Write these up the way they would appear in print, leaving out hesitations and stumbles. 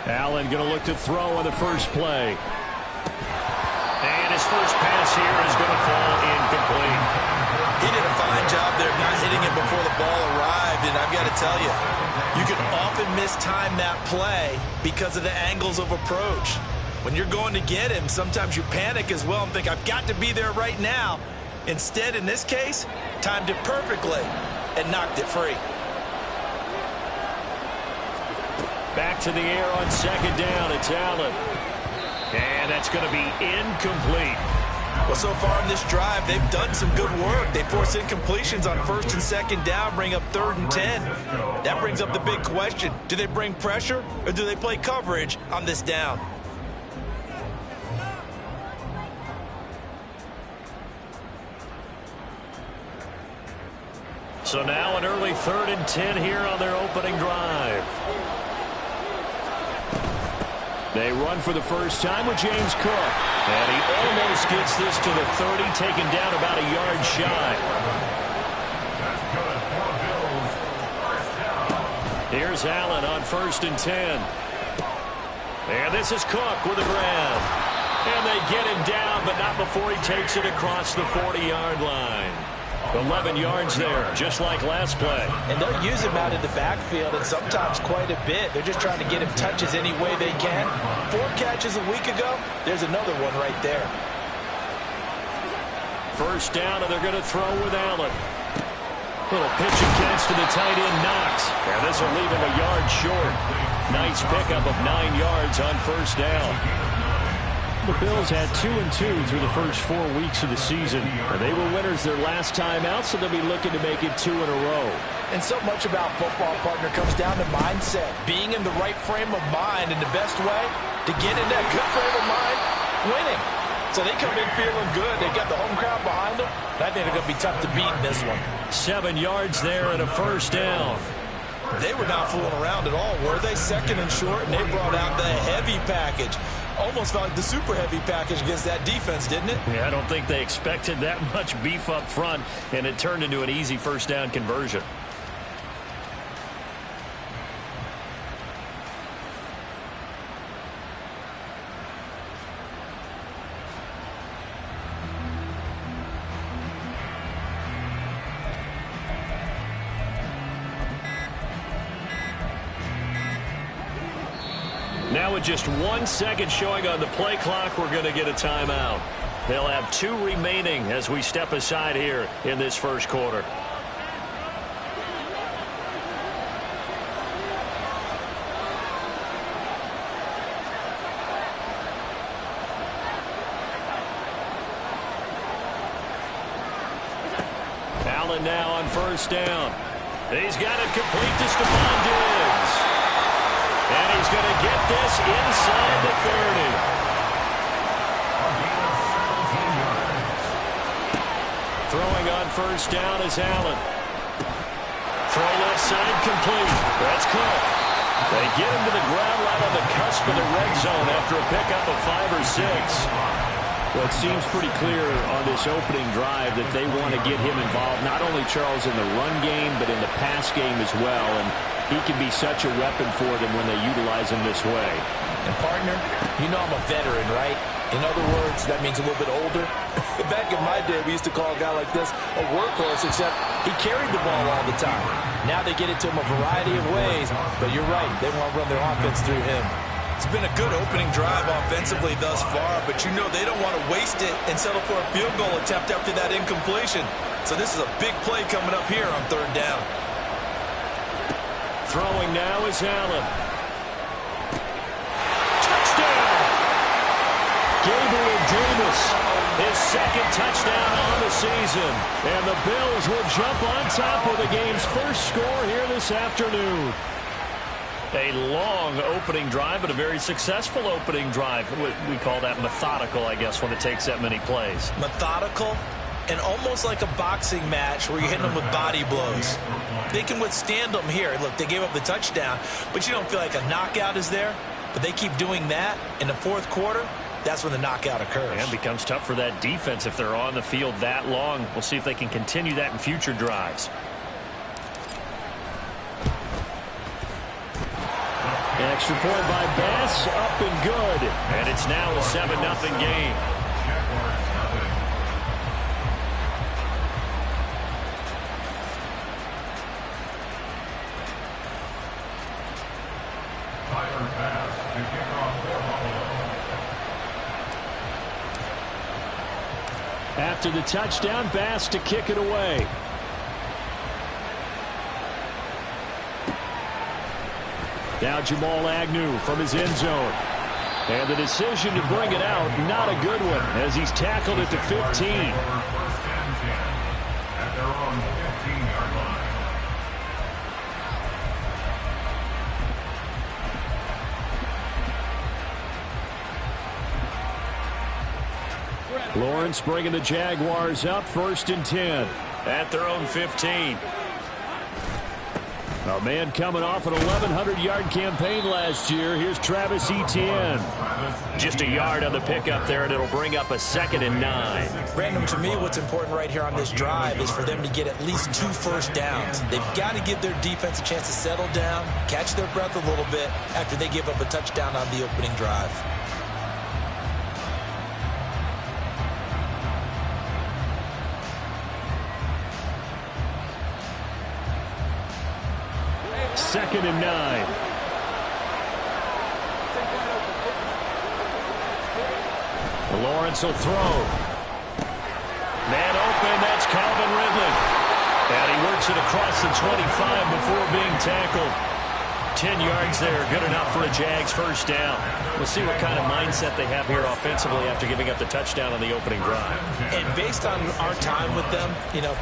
Allen going to look to throw on the first play. And his first pass here is going to fall incomplete. He did a fine job there of not hitting it before the ball arrived, and I've got to tell you, you can often mistime that play because of the angles of approach. When you're going to get him, sometimes you panic as well and think, I've got to be there right now. Instead, in this case, timed it perfectly and knocked it free. Back to the air on second down. It's Allen. And that's going to be incomplete. Well, so far in this drive, they've done some good work. They force incompletions on first and second down, bring up 3rd and 10. That brings up the big question. Do they bring pressure or do they play coverage on this down? So now an early 3rd and 10 here on their opening drive. They run for the first time with James Cook. And he almost gets this to the 30, taken down about a yard shy. Here's Allen on 1st and 10. And this is Cook with a grab. And they get him down, but not before he takes it across the 40-yard line. 11 yards there, just like last play. And they'll use him out in the backfield, and sometimes quite a bit. They're just trying to get him touches any way they can. 4 catches a week ago, there's another one right there. First down, and they're going to throw with Allen. Little pitch and catch to the tight end, Knox. And this will leave him a yard short. Nice pickup of 9 yards on first down. The Bills had 2-2 through the first 4 weeks of the season. They were winners their last time out, so they'll be looking to make it 2 in a row. And so much about football, partner, comes down to mindset. Being in the right frame of mind, and the best way to get in that good frame of mind, winning. So they come in feeling good. They've got the home crowd behind them. I think they're going to be tough to beat in this one. 7 yards there and a first down. They were not fooling around at all, were they? 2nd and short, and they brought out the heavy package. Almost felt like the super heavy package against that defense, didn't it? Yeah, I don't think they expected that much beef up front, and it turned into an easy first down conversion. Now with just 1 second showing on the play clock, we're going to get a timeout. They'll have 2 remaining as we step aside here in this first quarter. Allen now on first down. He's got it complete to Stephon Diggs. And he's going to get this inside the 30. Throwing on first down is Allen. Throw left side complete. That's Cook. They get him to the ground right on the cusp of the red zone after a pickup of 5 or 6. Well, it seems pretty clear on this opening drive that they want to get him involved, not only, Charles, in the run game, but in the pass game as well. And he can be such a weapon for them when they utilize him this way. And, partner, you know I'm a veteran, right? In other words, that means a little bit older. Back in my day, we used to call a guy like this a workhorse, except he carried the ball all the time. Now they get it to him a variety of ways. But you're right, they want to run their offense through him. It's been a good opening drive offensively thus far, but you know they don't want to waste it and settle for a field goal attempt after that incompletion. So this is a big play coming up here on 3rd down. Throwing now is Allen. Touchdown! Gabriel Davis, his 2nd touchdown on the season. And the Bills will jump on top of the game's first score here this afternoon. A long opening drive, but a very successful opening drive. We call that methodical, I guess, when it takes that many plays. Methodical and almost like a boxing match where you're hitting them with body blows. They can withstand them here. Look, they gave up the touchdown, but you don't feel like a knockout is there. But they keep doing that in the 4th quarter. That's when the knockout occurs. And it becomes tough for that defense if they're on the field that long. We'll see if they can continue that in future drives. And Extra point by Bass, up and good. And it's now a 7-0 game. After the touchdown, Bass to kick it away. Now Jamal Agnew from his end zone. And the decision to bring it out, not a good one, as he's tackled at the 15. Lawrence bringing the Jaguars up, 1st and 10 at their own 15. A man coming off an 1,100-yard campaign last year. Here's Travis Etienne. Just a yard on the pickup there, and it'll bring up a 2nd and 9. Brandon, to me, what's important right here on this drive is for them to get at least 2 first downs. They've got to give their defense a chance to settle down, catch their breath a little bit after they give up a touchdown on the opening drive. Second and 9. Lawrence will throw. Man open, that's Calvin Ridley. And he works it across the 25 before being tackled. 10 yards there, good enough for a Jags first down. We'll see what kind of mindset they have here offensively after giving up the touchdown on the opening drive. And based on our time with them,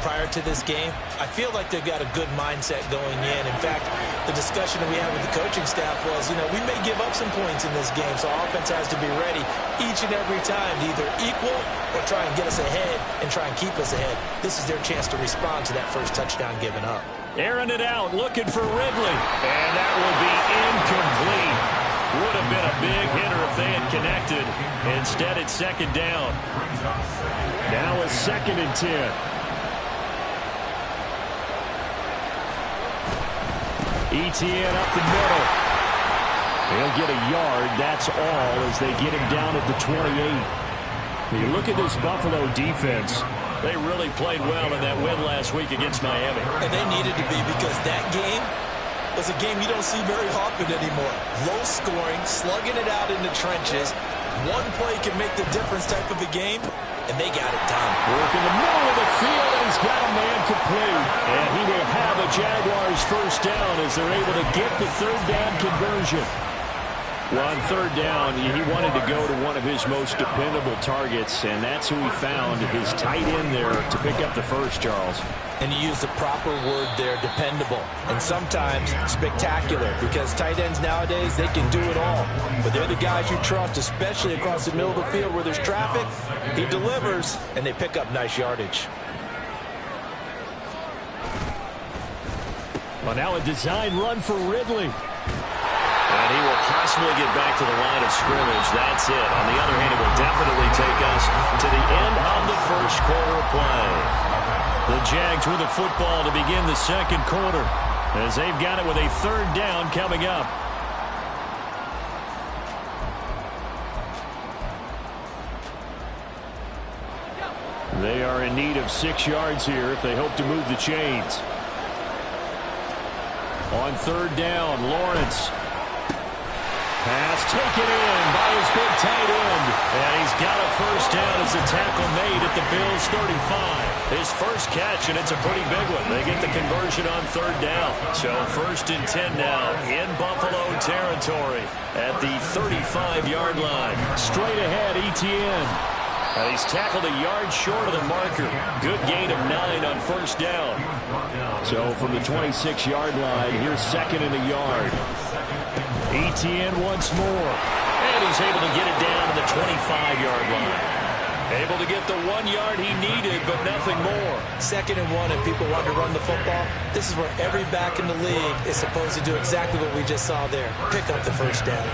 prior to this game, I feel like they've got a good mindset going in. In fact, the discussion that we had with the coaching staff was, we may give up some points in this game, so our offense has to be ready each and every time to either equal or try and get us ahead and try and keep us ahead. This is their chance to respond to that first touchdown given up. Airing it out, looking for Ridley. And that will be incomplete. Would have been a big hitter if they had connected. Instead, it's 2nd down. Now a 2nd and 10. Etienne up the middle. He'll get a yard, that's all, as they get him down at the 28. When you look at this Buffalo defense, they really played well in that win last week against Miami. And they needed to be, because that game was a game you don't see very often anymore. Low scoring, slugging it out in the trenches. One play can make the difference type of a game, and they got it done. Work in the middle of the field, and he's got a man complete. And he will have a Jaguars first down as they're able to get the 3rd down conversion. Well, on 3rd down, he wanted to go to one of his most dependable targets, and that's who he found, his tight end there, to pick up the first, Charles. And you use the proper word there, dependable, and sometimes spectacular, because tight ends nowadays, they can do it all. But they're the guys you trust, especially across the middle of the field where there's traffic. He delivers, and they pick up nice yardage. Well, now a design run for Ridley. And he will possibly get back to the line of scrimmage. That's it. On the other hand, it will definitely take us to the end of the first quarter of play. The Jags with the football to begin the 2nd quarter, as they've got it with a 3rd down coming up. They are in need of 6 yards here if they hope to move the chains. On 3rd down, Lawrence. Pass taken in by his big tight end. And he's got a first down as a tackle made at the Bills' 35. His first catch, and it's a pretty big one. They get the conversion on 3rd down. So 1st and 10 now in Buffalo territory at the 35-yard line. Straight ahead, Etienne. And he's tackled a yard short of the marker. Good gain of 9 on 1st down. So from the 26-yard line, here's 2nd and a yard. Etienne once more. And he's able to get it down to the 25-yard line. Able to get the 1 yard he needed, but nothing more. 2nd and 1, and people want to run the football. This is where every back in the league is supposed to do exactly what we just saw there. Pick up the first down.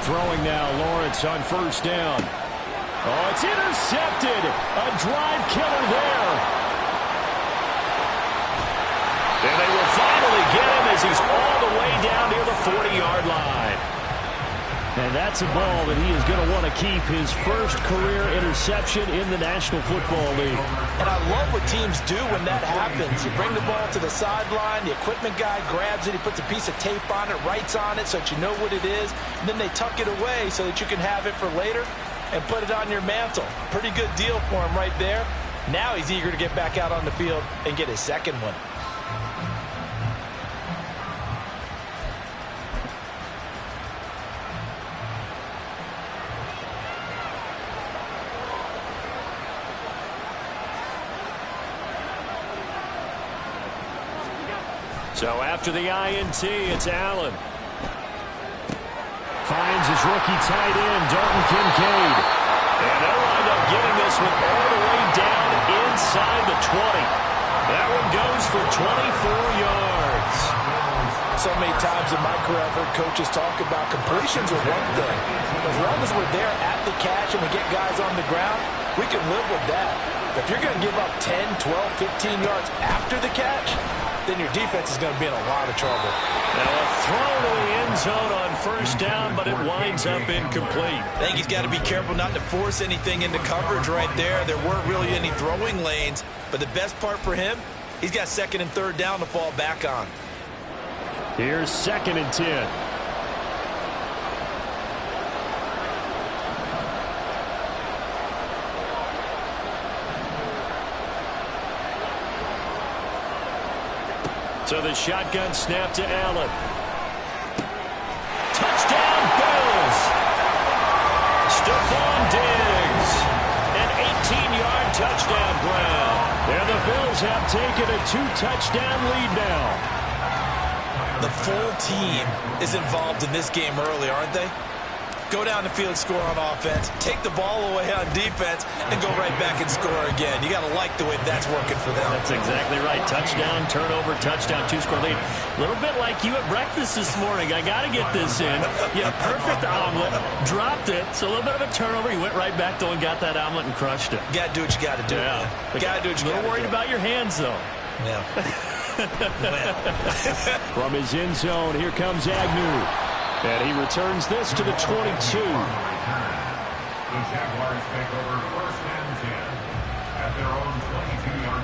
Throwing now, Lawrence on 1st down. Oh, it's intercepted. A drive killer there. And they will finally get him as he's all the way down near the 40-yard line. And that's a ball that he is going to want to keep, his first career interception in the National Football League. And I love what teams do when that happens. You bring the ball to the sideline, the equipment guy grabs it, he puts a piece of tape on it, writes on it so that you know what it is, and then they tuck it away so that you can have it for later and put it on your mantle. Pretty good deal for him right there. Now he's eager to get back out on the field and get his second one. So after the INT, it's Allen. Finds his rookie tight end, Dalton Kincaid. And they'll wind up getting this one all the way down inside the 20. That one goes for 24 yards. So many times in my career I've heard coaches talk about completions are one thing. As long as we're there at the catch and we get guys on the ground, we can live with that. But if you're going to give up 10, 12, 15 yards after the catch, then your defense is going to be in a lot of trouble. Now a throw to the end zone on first down, but it winds up incomplete. I think he's got to be careful not to force anything into coverage right there. There weren't really any throwing lanes, but the best part for him, he's got second and third down to fall back on. Here's 2nd and 10. So the shotgun snap to Allen. Touchdown, Bills! Stephon Diggs. An 18-yard touchdown grab. And the Bills have taken a 2-touchdown lead now. The full team is involved in this game early, aren't they? Go down the field, score on offense, take the ball away on defense, and go right back and score again. You got to like the way that's working for them. That's exactly right. Touchdown, turnover, touchdown, 2-score lead. A little bit like you at breakfast this morning. I got to get this in. You had a perfect omelet, dropped it, so a little bit of a turnover. You went right back, though, and got that omelet and crushed it. You got to do what you got to do. Yeah. Got to do what you got to do. A little worried about your hands, though. Yeah. From his end zone, here comes Agnew. And he returns this to the 22. The Jaguars take over 1st and 10 at their own 22-yard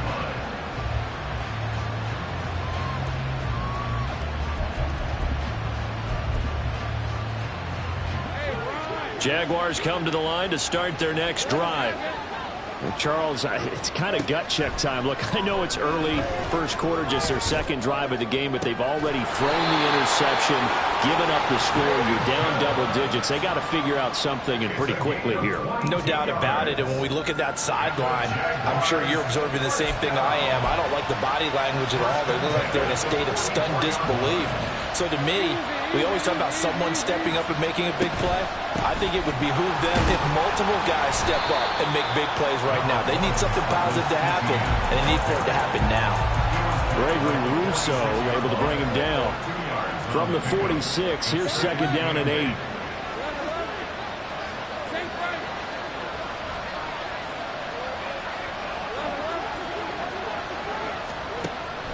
line. Jaguars come to the line to start their next drive. Charles, it's kind of gut check time. Look, I know it's early, first quarter, just their second drive of the game, but they've already thrown the interception, given up the score. You're down double digits. They got to figure out something, and pretty quickly here. No doubt about it. And when we look at that sideline, I'm sure you're observing the same thing I am. I don't like the body language at all. They look like they're in a state of stunned disbelief. So to me, we always talk about someone stepping up and making a big play. I think it would behoove them if multiple guys step up and make big plays right now. They need something positive to happen, and they need for it to happen now. Gregory Rousseau able to bring him down. From the 46, here's 2nd down and 8.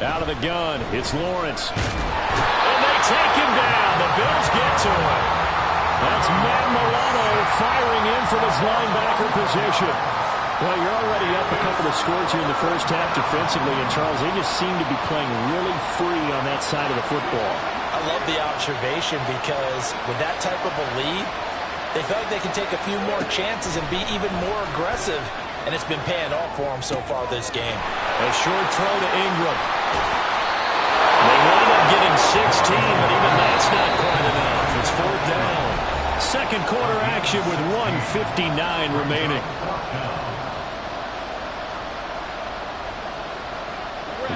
Out of the gun, it's Lawrence. And they take him down. The Bills get to him. That's Matt Milano firing in from his linebacker position. Well, you're already up a couple of scores here in the first half defensively, and Charles, they just seem to be playing really free on that side of the football. I love the observation because with that type of a lead, they feel like they can take a few more chances and be even more aggressive, and it's been paying off for them so far this game. A short throw to Ingram. They wind up getting 16, but even that's not quite enough. It's 4th down. Second quarter action with 1:59 remaining.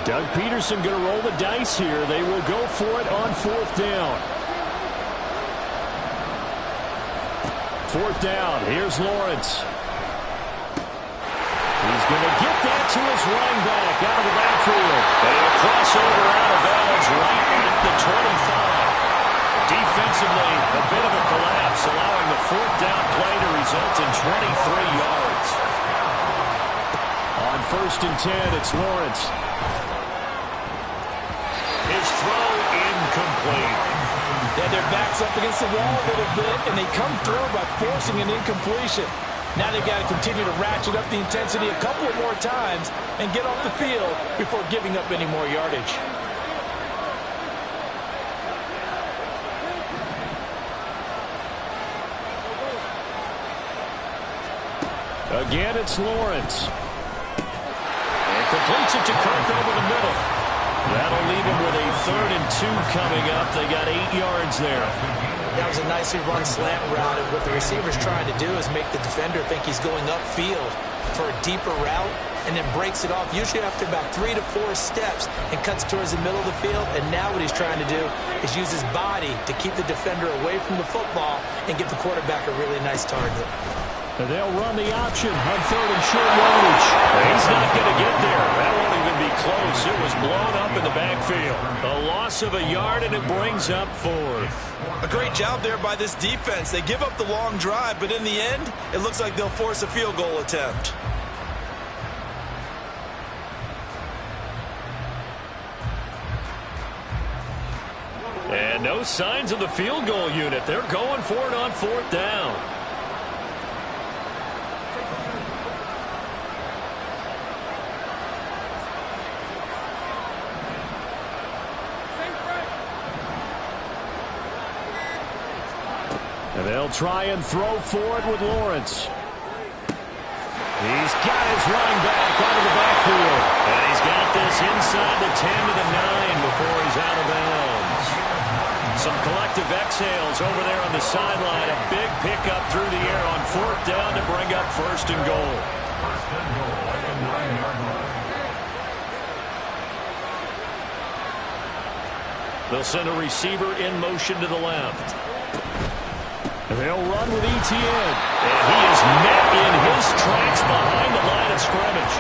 Doug Peterson going to roll the dice here. They will go for it on 4th down. 4th down. Here's Lawrence. He's going to get that to his running back out of the backfield. And a crossover out of bounds right at the 25. defensively, a bit of a collapse, allowing the fourth down play to result in 23 yards. On 1st and 10, it's Lawrence. His throw incomplete. Yeah, their back's up against the wall a little bit, and they come through by forcing an incompletion. Now they've got to continue to ratchet up the intensity a couple of more times and get off the field before giving up any more yardage. Again, it's Lawrence. And completes it to Kirk over the middle. That'll leave him with a 3rd and 2 coming up. They got 8 yards there. That was a nicely run slant route, and what the receiver's trying to do is make the defender think he's going upfield for a deeper route, and then breaks it off, usually after about 3 to 4 steps, and cuts towards the middle of the field. And now what he's trying to do is use his body to keep the defender away from the football and give the quarterback a really nice target. And they'll run the option on 3rd and short yardage. He's not going to get there. That won't even be close. It was blown up in the backfield. A loss of a yard, and it brings up 4th. A great job there by this defense. They give up the long drive, but in the end, it looks like they'll force a field goal attempt. And no signs of the field goal unit. They're going for it on 4th down. And they'll try and throw for it with Lawrence. He's got his running back out of the backfield. And he's got this inside the 10 to the 9 before he's out of bounds. Some collective exhales over there on the sideline. A big pickup through the air on 4th down to bring up 1st and goal. They'll send a receiver in motion to the left. They'll run with Etienne. And he is met in his tracks behind the line of scrimmage.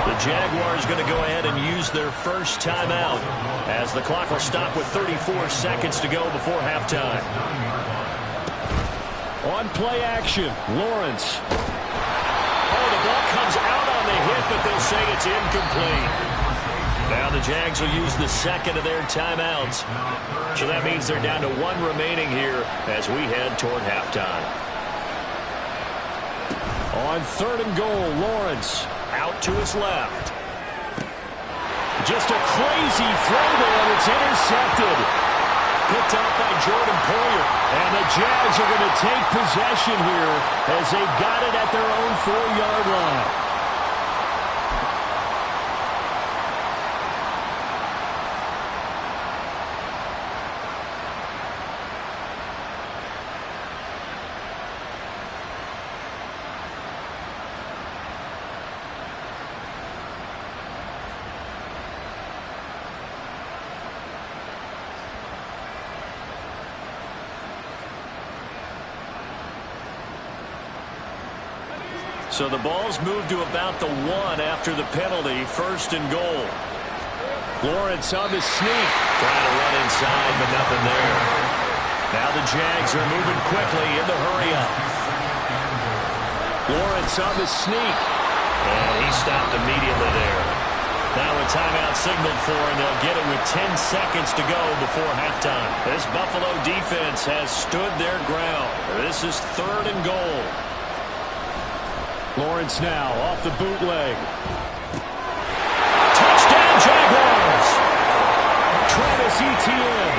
The Jaguars going to go ahead and use their first timeout as the clock will stop with 34 seconds to go before halftime. On play action, Lawrence. Oh, the ball comes out on the hit, but they'll say it's incomplete. Now the Jags will use the second of their timeouts. So that means they're down to 1 remaining here as we head toward halftime. On 3rd and goal, Lawrence. Out to his left. Just a crazy throw there, and it's intercepted. Picked up by Jordan Poyer. And the Jags are going to take possession here as they've got it at their own 4-yard line. So the ball's moved to about the 1 after the penalty. 1st and goal. Lawrence on the sneak. Trying to run inside, but nothing there. Now the Jags are moving quickly in the hurry up. Lawrence on the sneak. And he stopped immediately there. Now a timeout signaled for, and they'll get it with 10 seconds to go before halftime. This Buffalo defense has stood their ground. This is 3rd and goal. Lawrence now off the bootleg. Touchdown, Jaguars! Travis Etienne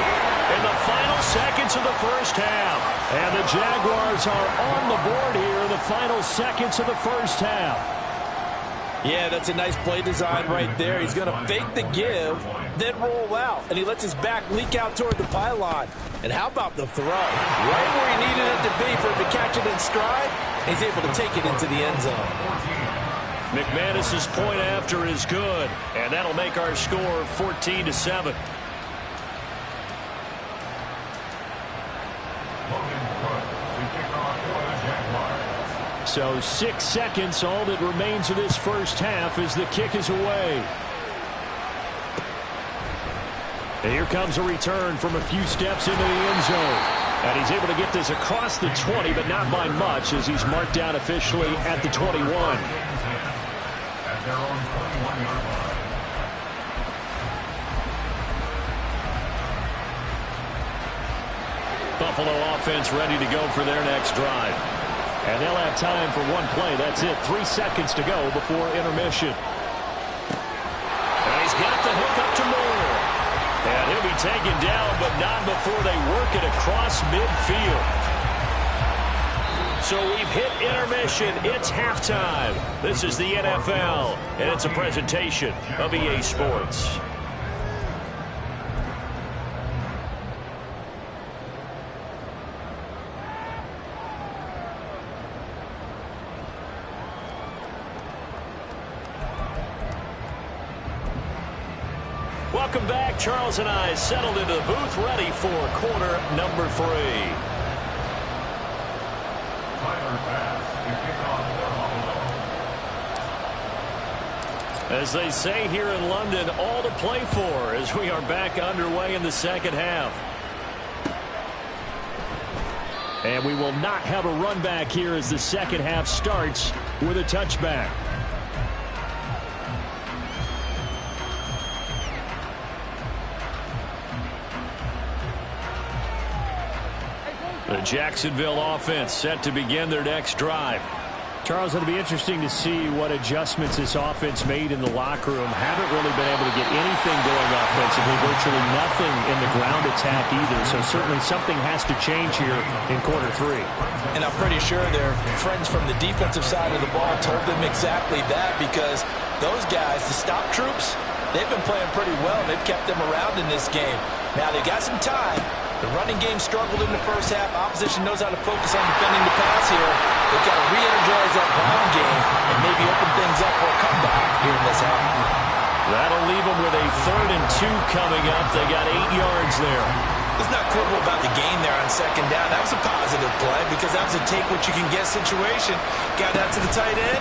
in the final seconds of the first half. And the Jaguars are on the board here in the final seconds of the first half. Yeah, that's a nice play design right there. He's going to fake the give, then roll out, and he lets his back leak out toward the pylon. And how about the throw? Right where he needed it to be for him to catch it in stride. He's able to take it into the end zone. McManus's point after is good, and that'll make our score 14-7. So 6 seconds, all that remains of this first half as the kick is away. And here comes a return from a few steps into the end zone. And he's able to get this across the 20, but not by much, as he's marked down officially at the 21. At their own 21-yard line. Buffalo offense ready to go for their next drive. And they'll have time for one play. That's it. 3 seconds to go before intermission. And he's got the hook up to Moore. And he'll be taken down, but not before they work it across midfield. So we've hit intermission. It's halftime. This is the NFL, and it's a presentation of EA Sports. Welcome back. Charles and I settled into the booth, ready for quarter number 3. As they say here in London, all to play for as we are back underway in the second half. And we will not have a run back here as the second half starts with a touchback. The Jacksonville offense set to begin their next drive. Charles, it'll be interesting to see what adjustments this offense made in the locker room. Haven't really been able to get anything going offensively, virtually nothing in the ground attack either. So certainly something has to change here in quarter 3. And I'm pretty sure their friends from the defensive side of the ball told them exactly that, because those guys, the stop troops, they've been playing pretty well. They've kept them around in this game. Now they got some time. The running game struggled in the first half. Opposition knows how to focus on defending the pass here. They've got to re-energize that ground game and maybe open things up for a comeback here in this half. That'll leave them with a 3rd and 2 coming up. They got 8 yards there. Let's not quibble about the gain there on second down. That was a positive play because that was a take-what-you-can-get situation. Got out to the tight end.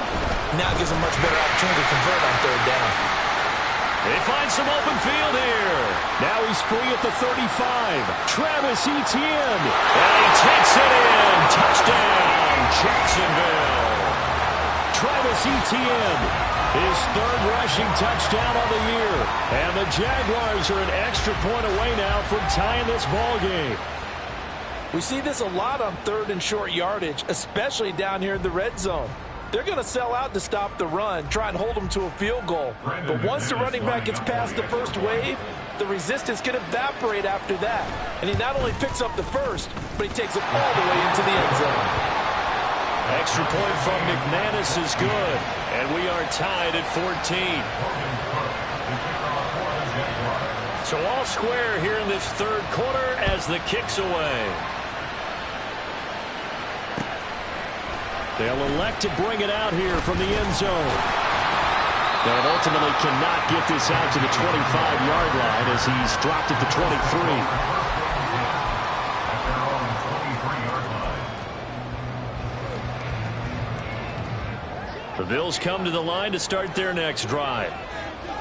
Now it gives them much better opportunity to convert on 3rd down. They find some open field here. Now he's free at the 35. Travis Etienne. And he takes it in. Touchdown, Jacksonville. Travis Etienne, his 3rd rushing touchdown of the year. And the Jaguars are an extra point away now from tying this ball game. We see this a lot on 3rd and short yardage, especially down here in the red zone. They're going to sell out to stop the run, try and hold them to a field goal. But once the running back gets past the first wave, the resistance can evaporate after that. And he not only picks up the first, but he takes it all the way into the end zone. Extra point from McManus is good. And we are tied at 14. So all square here in this 3rd quarter as the kick's away. They'll elect to bring it out here from the end zone. But ultimately cannot get this out to the 25-yard line as he's dropped at the 23. The Bills come to the line to start their next drive.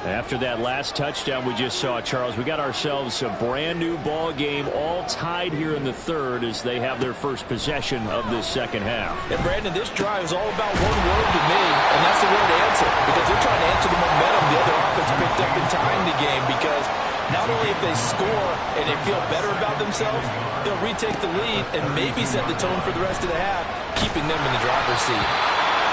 After that last touchdown we just saw, Charles, we got ourselves a brand new ball game, all tied here in the 3rd as they have their first possession of this second half. And Brandon, this drive is all about one word to me, and that's the word answer, because they're trying to answer the momentum the other offense picked up in tying the game, because not only if they score and they feel better about themselves, they'll retake the lead and maybe set the tone for the rest of the half, keeping them in the driver's seat.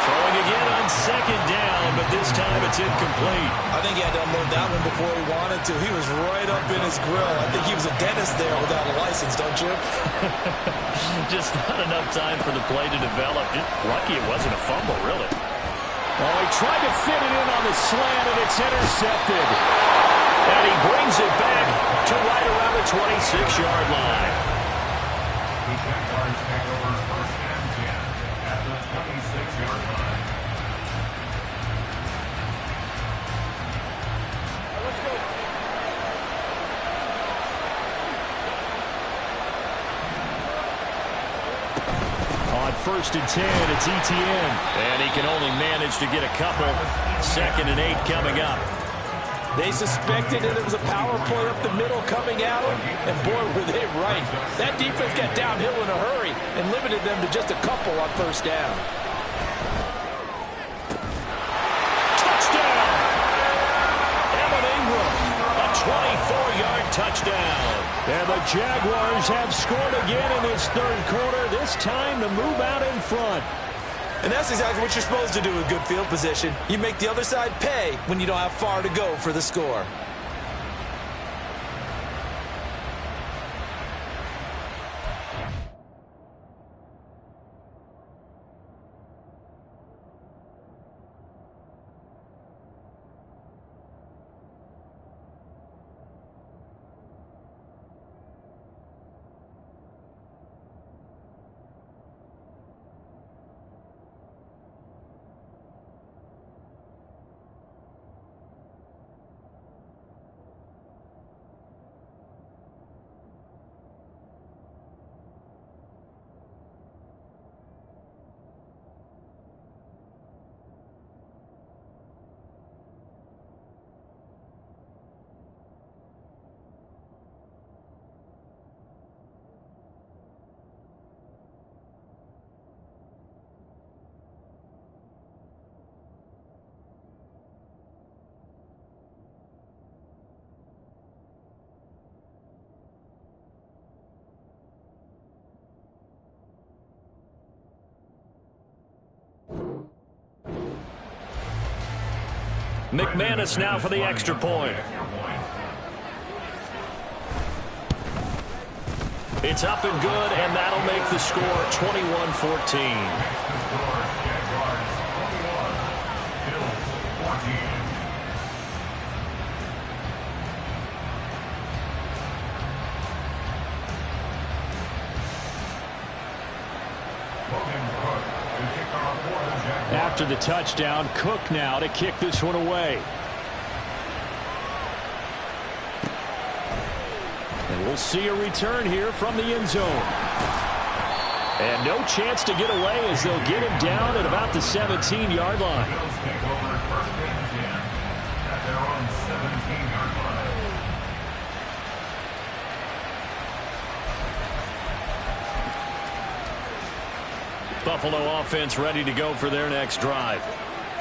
Throwing again on second down, but this time it's incomplete. I think he had to unload that one before he wanted to. He was right up in his grill. I think he was a dentist there without a license, don't you? Just not enough time for the play to develop. Just lucky it wasn't a fumble, really. Oh, he tried to fit it in on the slant, and it's intercepted. And he brings it back to right around the 26-yard line. The Jaguars take over 1st and 10 at the 26-yard line. On 1st and 10, it's Etienne. And he can only manage to get a couple. 2nd and 8 coming up. They suspected that there was a power play up the middle coming at them, and boy, were they right. That defense got downhill in a hurry and limited them to just a couple on first down. Touchdown! Evan Ingram, a 24-yard touchdown. And the Jaguars have scored again in this third quarter, this time to move out in front. And that's exactly what you're supposed to do with good field position. You make the other side pay when you don't have far to go for the score. McManus now for the extra point. It's up and good, and that'll make the score 21-14. After the touchdown, Cook now to kick this one away. And we'll see a return here from the end zone. And no chance to get away as they'll get him down at about the 17-yard line. Buffalo offense ready to go for their next drive.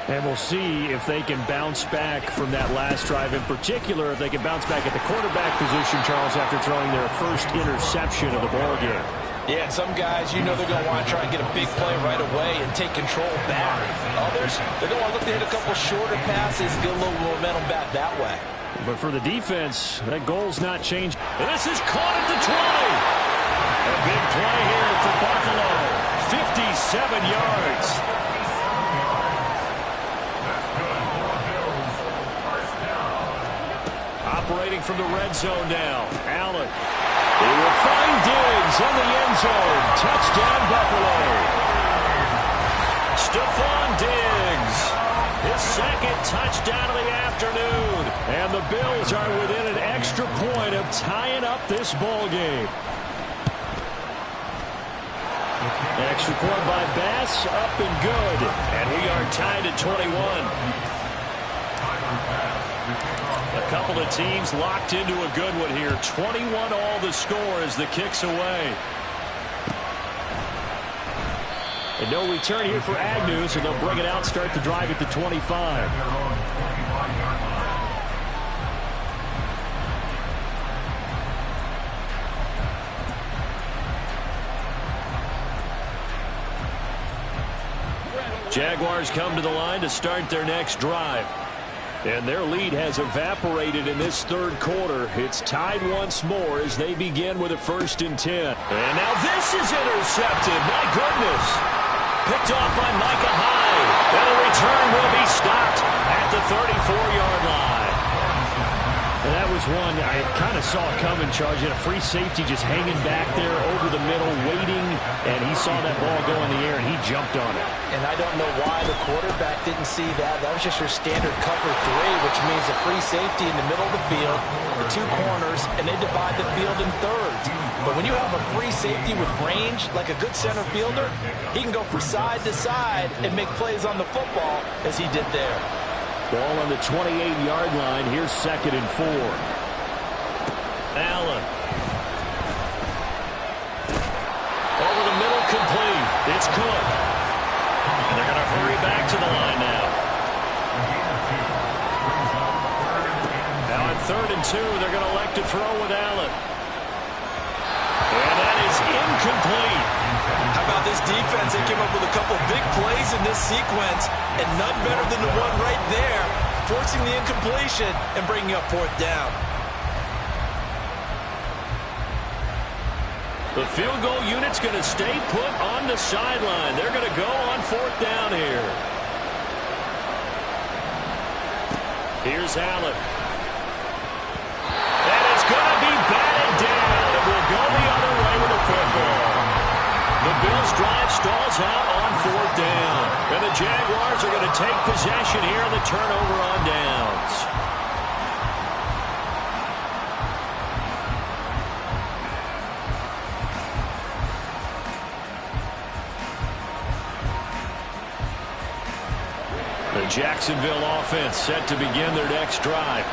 And we'll see if they can bounce back from that last drive. In particular, if they can bounce back at the quarterback position, Charles, after throwing their first interception of the ballgame. Yeah, and some guys, you know they're going to want to try and get a big play right away and take control back. Others, they're going to look to hit a couple shorter passes, get a little momentum back that way. But for the defense, that goal's not changed. And this is caught at the 20. A big play here for Buffalo. 57 yards. Operating from the red zone now. Allen. He will find Diggs in the end zone. Touchdown, Buffalo. Stephon Diggs. His second touchdown of the afternoon. And the Bills are within an extra point of tying up this ball game. Extra point by Bass, up and good. And we are tied at 21. A couple of teams locked into a good one here. 21 all the score as the kick's away. And no return here for Agnew, so they'll bring it out, start the drive at the 25. Jaguars come to the line to start their next drive. And their lead has evaporated in this third quarter. It's tied once more as they begin with a 1st and 10. And now this is intercepted. My goodness. Picked off by Micah Hyde. And the return will be stopped at the 34-yard line. And that was one I kind of saw coming, Charles. You had a free safety just hanging back there over the middle, waiting, and he saw that ball go in the air, and he jumped on it. And I don't know why the quarterback didn't see that. That was just your standard cover 3, which means a free safety in the middle of the field, the 2 corners, and they divide the field in thirds. But when you have a free safety with range, like a good center fielder, he can go from side to side and make plays on the football as he did there. Ball on the 28-yard line. Here's 2nd and 4. Allen. Over the middle, complete. It's Cook. And they're going to hurry back to the line now. Now on 3rd and 2, they're going to elect to throw with Allen. And that is incomplete. How about this defense? They came up with a couple big plays in this sequence, and none better than the one right there, forcing the incompletion and bringing up 4th down. The field goal unit's going to stay put on the sideline. They're going to go on 4th down here. Here's Allen. And it's going to be batted down. It will go the other way with the football. The Bills' drive stalls out on 4th down. And the Jaguars are going to take possession here on the turnover on downs. The Jacksonville offense set to begin their next drive.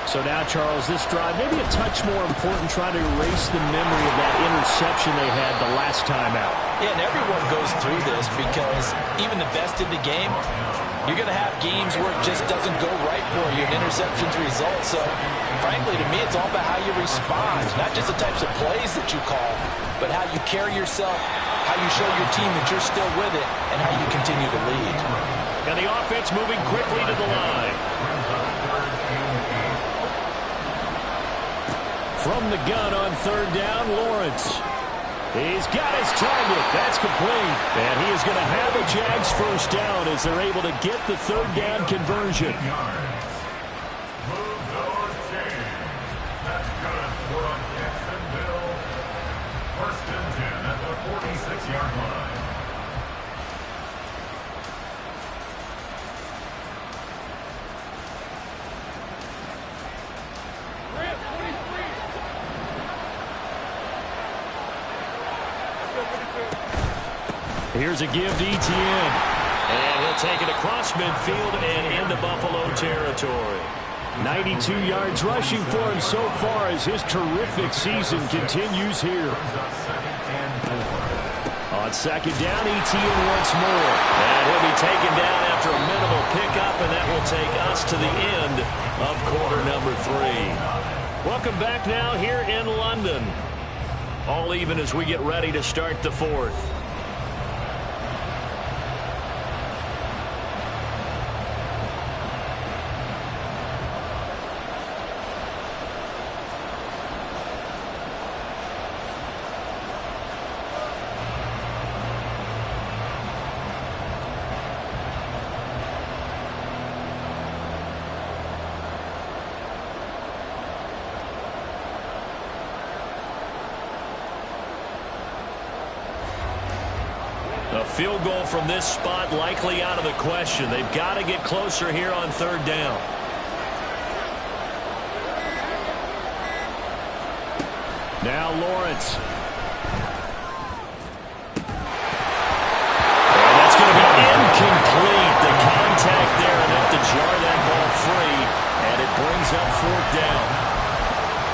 So now, Charles, this drive maybe a touch more important, trying to erase the memory of that interception they had the last time out. Yeah, and everyone goes through this because even the best in the game, you're going to have games where it just doesn't go right for you, and interceptions result. So, frankly, to me, it's all about how you respond, not just the types of plays that you call, but how you carry yourself, how you show your team that you're still with it, and how you continue to lead. And the offense moving quickly to the line. From the gun on 3rd down, Lawrence. He's got his target. That's complete. And he is going to have a Jags 1st down as they're able to get the 3rd down conversion. Move those chains. That's good for Jacksonville. 1st and 10 at the 46-yard line. Here's a give to Etienne. And he'll take it across midfield and into Buffalo territory. 92 yards rushing for him so far as his terrific season continues here. On 2nd down, Etienne once more. And he'll be taken down after a minimal pickup, and that will take us to the end of quarter number 3. Welcome back now here in London. All even as we get ready to start the 4th. A field goal from this spot likely out of the question. They've got to get closer here on 3rd down. Now Lawrence. And that's going to be incomplete. The contact there enough to jar that ball free, and it brings up 4th down.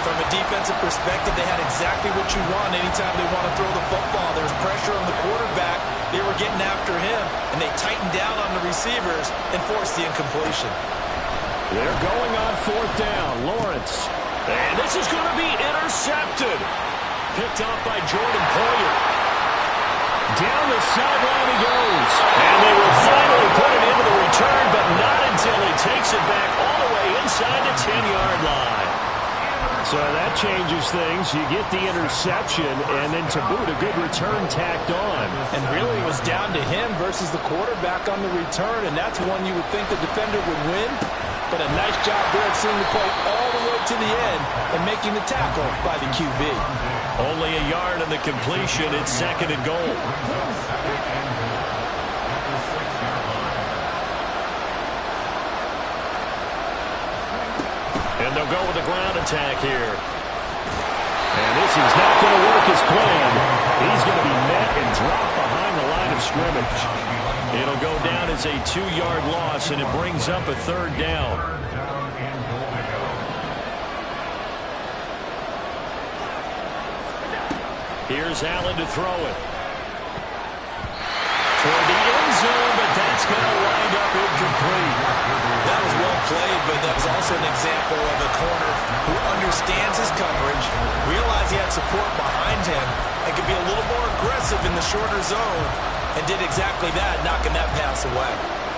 From a defensive perspective, they had exactly what you want anytime they want to throw the football. There was pressure on the quarterback. They were getting after him, and they tightened down on the receivers and forced the incompletion. They're going on 4th down. Lawrence. And this is going to be intercepted. Picked off by Jordan Poyer. Down the sideline he goes. And they will finally put it into the return, but not until he takes it back all the way inside the 10-yard line. So that changes things. You get the interception, and then to boot, a good return tacked on. And really it was down to him versus the quarterback on the return, and that's one you would think the defender would win. But a nice job there at seeing the play all the way to the end and making the tackle by the QB. Only a yard on the completion. It's 2nd and goal. And they'll go with a ground attack here. And this is not going to work as planned. He's going to be met and dropped behind the line of scrimmage. It'll go down as a 2-yard loss, and it brings up a 3rd down. Here's Allen to throw it. Toward the end zone, but that's going to wind up incomplete. That was well played, but that was also an example of a corner who understands his coverage, realized he had support behind him, and could be a little more aggressive in the shorter zone, and did exactly that, knocking that pass away.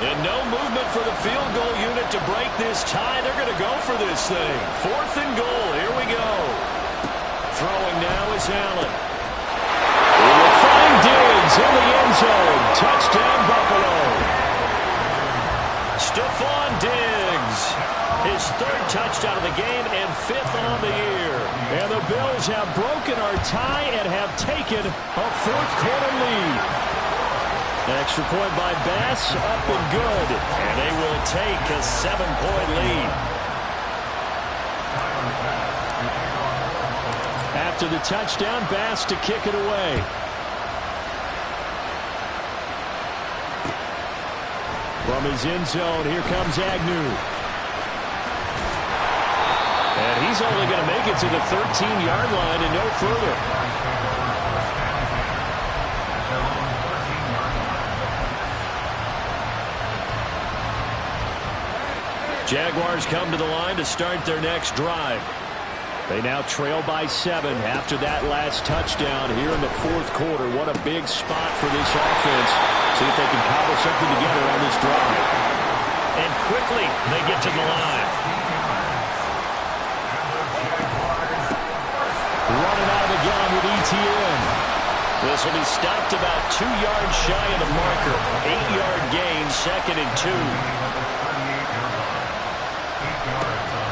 And no movement for the field goal unit to break this tie. They're going to go for this thing. 4th and goal. Here we go. Throwing now is Allen. He will find Diggs in the end zone. Touchdown, Buffalo. Stephon Diggs. His 3rd touchdown of the game and 5th on the year. And the Bills have broken our tie and have taken a 4th quarter lead. Extra point by Bass, up and good. And they will take a 7-point lead. After the touchdown, Bass to kick it away. From his end zone, here comes Agnew. And he's only going to make it to the 13-yard line and no further. Jaguars come to the line to start their next drive. They now trail by 7 after that last touchdown here in the 4th quarter. What a big spot for this offense. See if they can cobble something together on this drive. And quickly they get to the line. Running out of the gun with ETN. This will be stopped about 2 yards shy of the marker. 8-yard gain, 2nd and 2.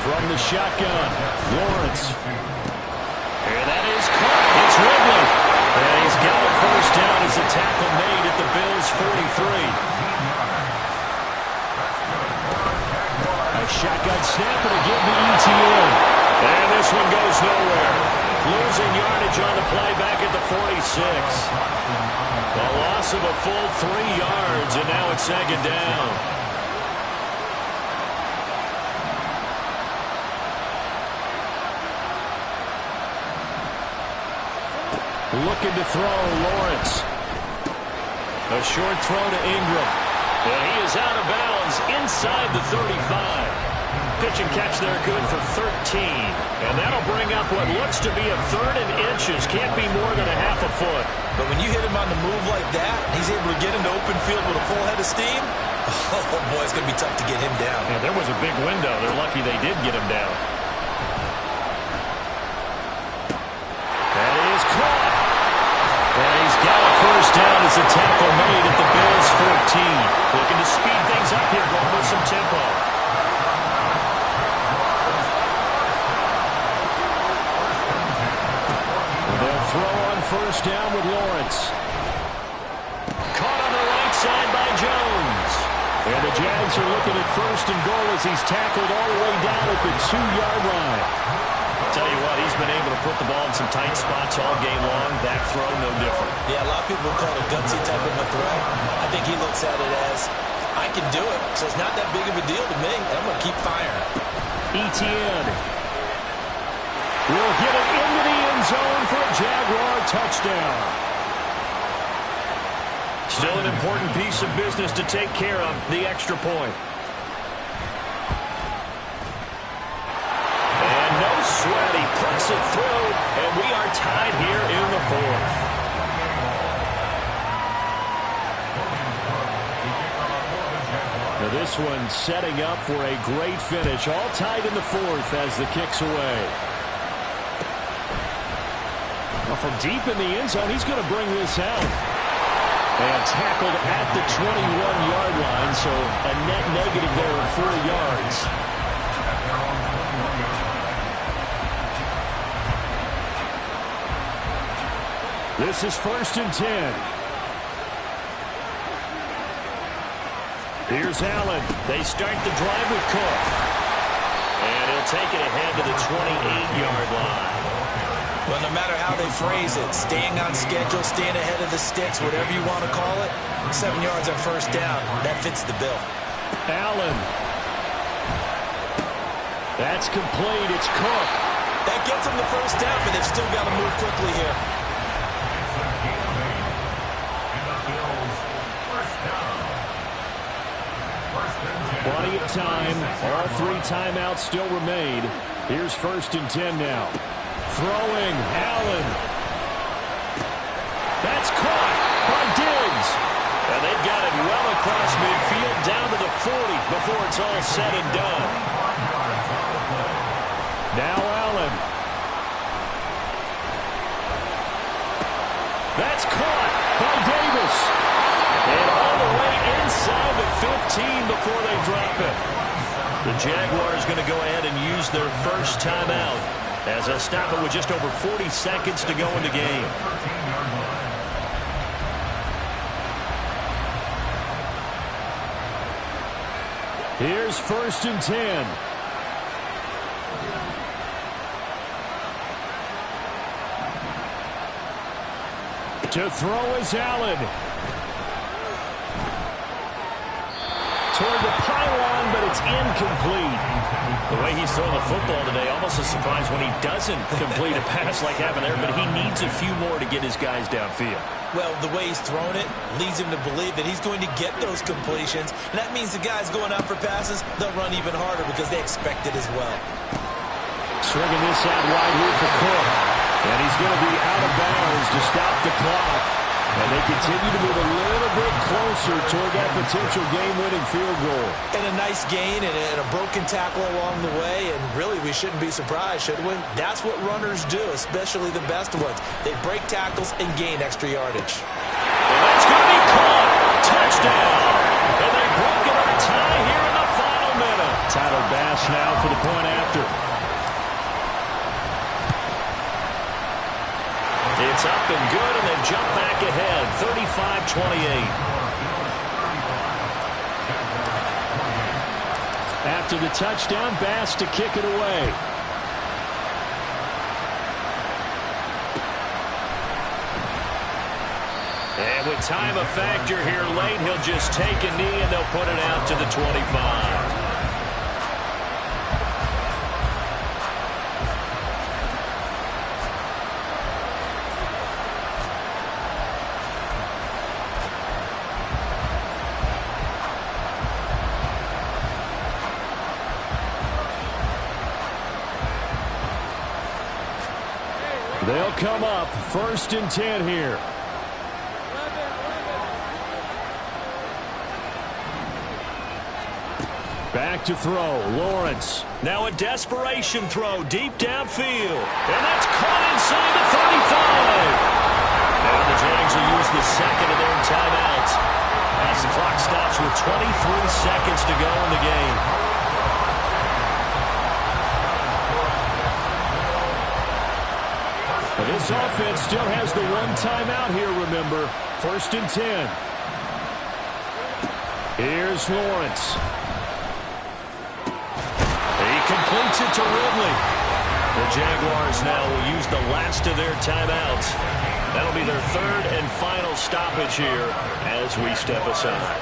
From the shotgun, Lawrence. And that is caught. It's Ridley. And he's got a 1st down as a tackle made at the Bills' 43. A shotgun snap and a give to ETN. And this one goes nowhere. Losing yardage on the play back at the 46. A loss of a full 3 yards, and now it's 2nd down. Looking to throw, Lawrence. A short throw to Ingram. And he is out of bounds inside the 35. Pitch and catch there good for 13. And that'll bring up what looks to be a 3rd and inches. Can't be more than a half a foot. But when you hit him on the move like that, he's able to get into open field with a full head of steam. Oh, boy, it's going to be tough to get him down. Yeah, there was a big window. They're lucky they did get him down. That is caught. And he's got a 1st down as a tackle made at the Bills' 14. Looking to speed things up here, going with some tempo. They'll throw on 1st down with Lawrence. Caught on the right side by Jones. And the Jags are looking at 1st and goal as he's tackled all the way down at the 2-yard line. Tell you what, he's been able to put the ball in some tight spots all game long. That throw, no different. Yeah, a lot of people call it a gutsy type of a throw. I think he looks at it as, I can do it, so it's not that big of a deal to me. I'm going to keep firing. ETN will get it into the end zone for a Jaguar touchdown. Still an important piece of business to take care of, the extra point. Sweat, he puts it through, and we are tied here in the 4th. Now this one setting up for a great finish, all tied in the 4th as the kick's away. Well, from deep in the end zone, he's going to bring this out. And tackled at the 21-yard line, so a net negative there of 4 yards. This is 1st and 10. Here's Allen. They start the drive with Cook. And he'll take it ahead to the 28-yard line. Well, no matter how they phrase it, staying on schedule, staying ahead of the sticks, whatever you want to call it, 7 yards on first down, that fits the bill. Allen. That's complete. It's Cook. That gets them the first down, but they've still got to move quickly here. Plenty of time. All 3 timeouts still remain. Here's 1st and 10 now. Throwing, Allen. That's caught by Diggs. And they've got it well across midfield down to the 40 before it's all said and done. Now Allen. That's caught by Davis. And all the way inside the 15 before they drop it. The Jaguars going to go ahead and use their first timeout as they'll stop it with just over 40 seconds to go in the game. Here's 1st and 10. To throw is Allen. Toward the pylon, but it's incomplete. The way he's throwing the football today, almost a surprise when he doesn't complete a pass like happened there, but he needs a few more to get his guys downfield. Well, the way he's thrown it leads him to believe that he's going to get those completions, and that means the guys going out for passes, they'll run even harder because they expect it as well. Swinging this out wide here for Cook, and he's going to be out of bounds to stop the clock. And they continue to move a little bit closer toward that potential game-winning field goal. And a nice gain and a broken tackle along the way, and really we shouldn't be surprised, should we? That's what runners do, especially the best ones. They break tackles and gain extra yardage. And that's going to be caught. Touchdown. And they broke it on tie here in the final minute. Tyler Bass now for the point after. It's up and good, and they jump back ahead, 35-28. After the touchdown, Bass to kick it away. And with time a factor here late, he'll just take a knee, and they'll put it out to the 25. They'll come up 1st and 10 here. Back to throw. Lawrence. Now a desperation throw deep downfield. And that's caught inside the 35. Now the Jags will use the second of their timeouts as the clock stops with 23 seconds to go in the game. This offense still has the 1 timeout here, remember. 1st and 10. Here's Lawrence. He completes it to Ridley. The Jaguars now will use the last of their timeouts. That'll be their 3rd and final stoppage here as we step aside.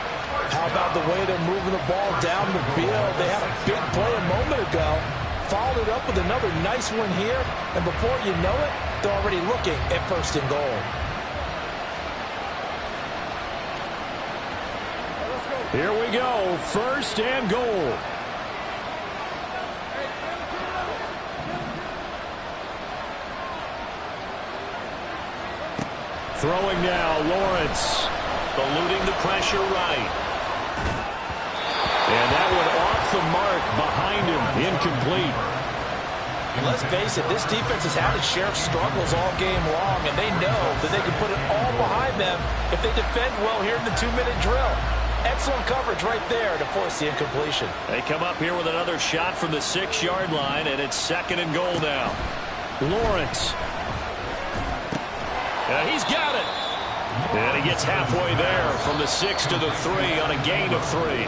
How about the way they're moving the ball down the field? They had a big play a moment ago. Followed it up with another nice one here. And before you know it, they're already looking at 1st and goal. Here we go. 1st and goal. Throwing now, Lawrence. Eluding the pressure right. And that one off the mark behind him. Incomplete. Let's face it, this defense has had its share of struggles all game long, and they know that they can put it all behind them if they defend well here in the 2-minute drill. Excellent coverage right there to force the incompletion. They come up here with another shot from the 6-yard line, and it's 2nd and goal now. Lawrence. He's got it. And he gets halfway there from the 6 to the 3 on a gain of 3.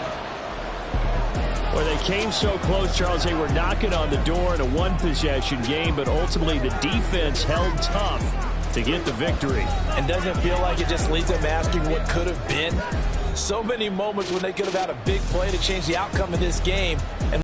Well, they came so close, Charles. They were knocking on the door in a one-possession game, but ultimately the defense held tough to get the victory. And doesn't it feel like it just leads them asking what could have been? So many moments when they could have had a big play to change the outcome of this game. And